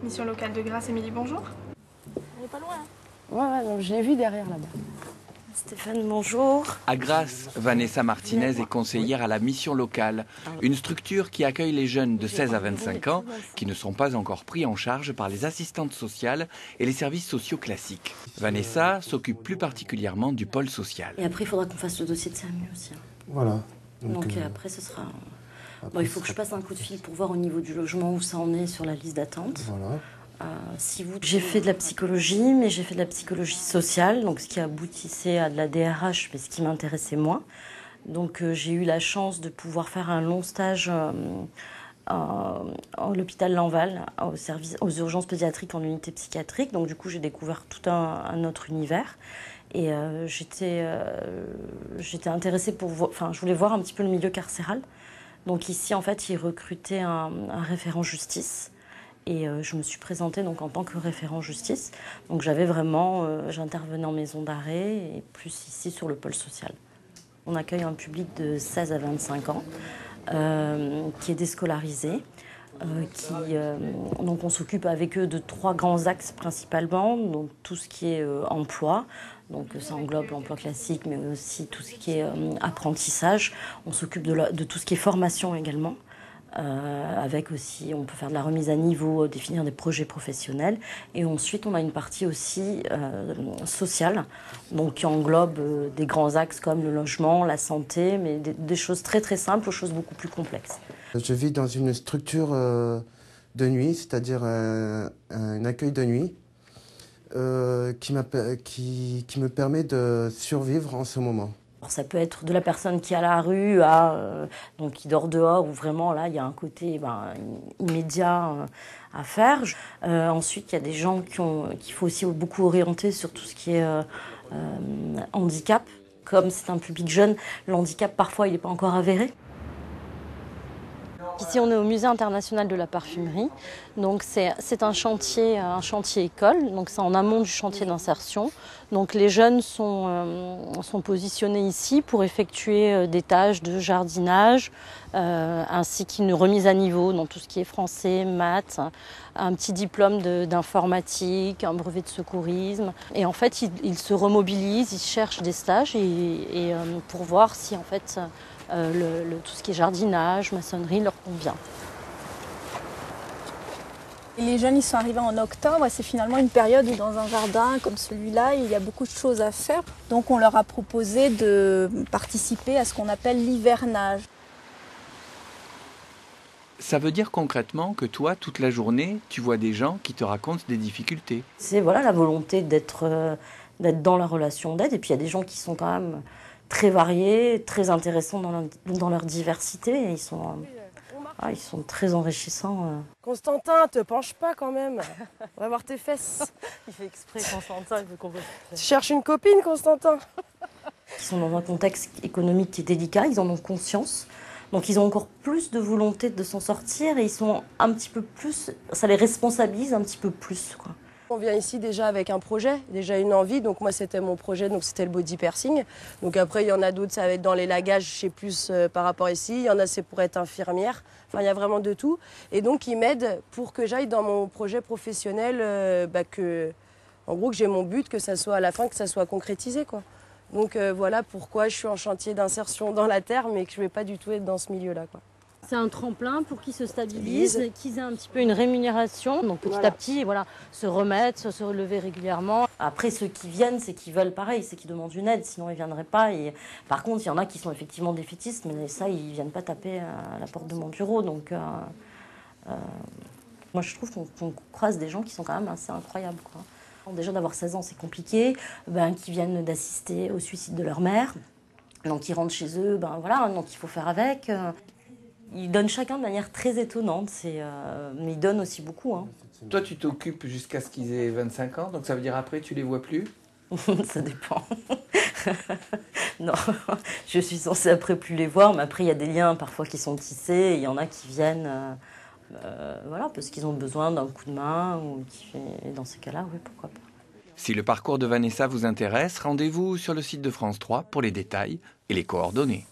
Mission locale de Grasse, Émilie, bonjour. On est pas loin. Ouais, donc je l'ai vu derrière là-bas. Stéphane, bonjour. À Grasse, Vanessa Martinez est conseillère à la mission locale, une structure qui accueille les jeunes de 16 à 25 ans qui ne sont pas encore pris en charge par les assistantes sociales et les services sociaux classiques. Vanessa s'occupe plus particulièrement du pôle social. Et après, il faudra qu'on fasse le dossier de CMU aussi. Voilà. Donc après, ce sera... Bon, il faut que je passe un coup de fil pour voir au niveau du logement où ça en est sur la liste d'attente. Voilà. J'ai fait de la psychologie, mais j'ai fait de la psychologie sociale, donc ce qui aboutissait à de la DRH, mais ce qui m'intéressait moins. Donc j'ai eu la chance de pouvoir faire un long stage à l'hôpital Lanval, aux urgences pédiatriques en unité psychiatrique. Donc du coup, j'ai découvert tout un autre univers. Et j'étais intéressée je voulais voir un petit peu le milieu carcéral. Donc ici, en fait, ils recrutaient un référent justice. Et je me suis présentée donc en tant que référent justice. Donc j'intervenais en maison d'arrêt et plus ici sur le pôle social. On accueille un public de 16 à 25 ans qui est déscolarisé. Donc on s'occupe avec eux de 3 grands axes principalement. Donc tout ce qui est emploi, donc ça englobe l'emploi classique, mais aussi tout ce qui est apprentissage. On s'occupe de tout ce qui est formation également. Avec aussi, on peut faire de la remise à niveau, définir des projets professionnels. Et ensuite, on a une partie aussi sociale, donc qui englobe des grands axes comme le logement, la santé, mais des choses très très simples aux choses beaucoup plus complexes. Je vis dans une structure de nuit, c'est-à-dire un accueil de nuit qui me permet de survivre en ce moment. Alors, ça peut être de la personne qui est à la rue, donc qui dort dehors, où vraiment là il y a un côté immédiat à faire. Ensuite, il y a des gens qu'il faut aussi beaucoup orienter sur tout ce qui est handicap. Comme c'est un public jeune, le handicap parfois il n'est pas encore avéré. Ici, on est au Musée international de la parfumerie. Donc, c'est un chantier école. Donc, c'est en amont du chantier d'insertion. Donc, les jeunes sont positionnés ici pour effectuer des tâches de jardinage, ainsi qu'une remise à niveau dans tout ce qui est français, maths, un petit diplôme d'informatique, un brevet de secourisme. Et en fait, ils se remobilisent, ils cherchent des stages pour voir si en fait tout ce qui est jardinage, maçonnerie leur convient. Et les jeunes, ils sont arrivés en octobre et c'est finalement une période où dans un jardin comme celui-là, il y a beaucoup de choses à faire. Donc on leur a proposé de participer à ce qu'on appelle l'hivernage. Ça veut dire concrètement que toi, toute la journée, tu vois des gens qui te racontent des difficultés. C'est la volonté d'être dans la relation d'aide. Et puis il y a des gens qui sont quand même très variés, très intéressants dans leur diversité. Et ils sont très enrichissants. Constantin, te penche pas quand même. On va voir tes fesses. Il fait exprès, Constantin, il veut qu'on voit. Tu cherches une copine, Constantin? Ils sont dans un contexte économique qui est délicat, ils en ont conscience. Donc ils ont encore plus de volonté de s'en sortir et ils sont un petit peu plus... Ça les responsabilise un petit peu plus, quoi. On vient ici déjà avec un projet, déjà une envie. Donc moi, c'était mon projet, donc c'était le body piercing. Donc après, il y en a d'autres, ça va être dans les lagages, je sais plus par rapport ici. Il y en a, c'est pour être infirmière. Enfin, il y a vraiment de tout. Et donc, ils m'aident pour que j'aille dans mon projet professionnel, en gros, que j'ai mon but, que ça soit à la fin, que ça soit concrétisé, quoi. Donc voilà pourquoi je suis en chantier d'insertion dans la terre, mais que je ne vais pas du tout être dans ce milieu-là, quoi. C'est un tremplin pour qu'ils se stabilisent, qu'ils aient un petit peu une rémunération. Donc petit à petit, se remettre, se relever régulièrement. Après, ceux qui viennent, c'est qu'ils veulent pareil, c'est qu'ils demandent une aide, sinon ils ne viendraient pas. Et, par contre, il y en a qui sont effectivement défaitistes, mais ça, ils ne viennent pas taper à la porte de mon bureau. Donc moi, je trouve qu'on croise des gens qui sont quand même assez incroyables, quoi. Déjà, d'avoir 16 ans, c'est compliqué. Qui viennent d'assister au suicide de leur mère. Donc ils rentrent chez eux, donc il faut faire avec. Ils donnent chacun de manière très étonnante, mais ils donnent aussi beaucoup. Hein. Toi, tu t'occupes jusqu'à ce qu'ils aient 25 ans, donc ça veut dire après, tu les vois plus? Ça dépend. Non, je suis censée après plus les voir, mais après, il y a des liens parfois qui sont tissés, et il y en a qui viennent parce qu'ils ont besoin d'un coup de main, et dans ces cas-là, oui, pourquoi pas. Si le parcours de Vanessa vous intéresse, rendez-vous sur le site de France 3 pour les détails et les coordonnées.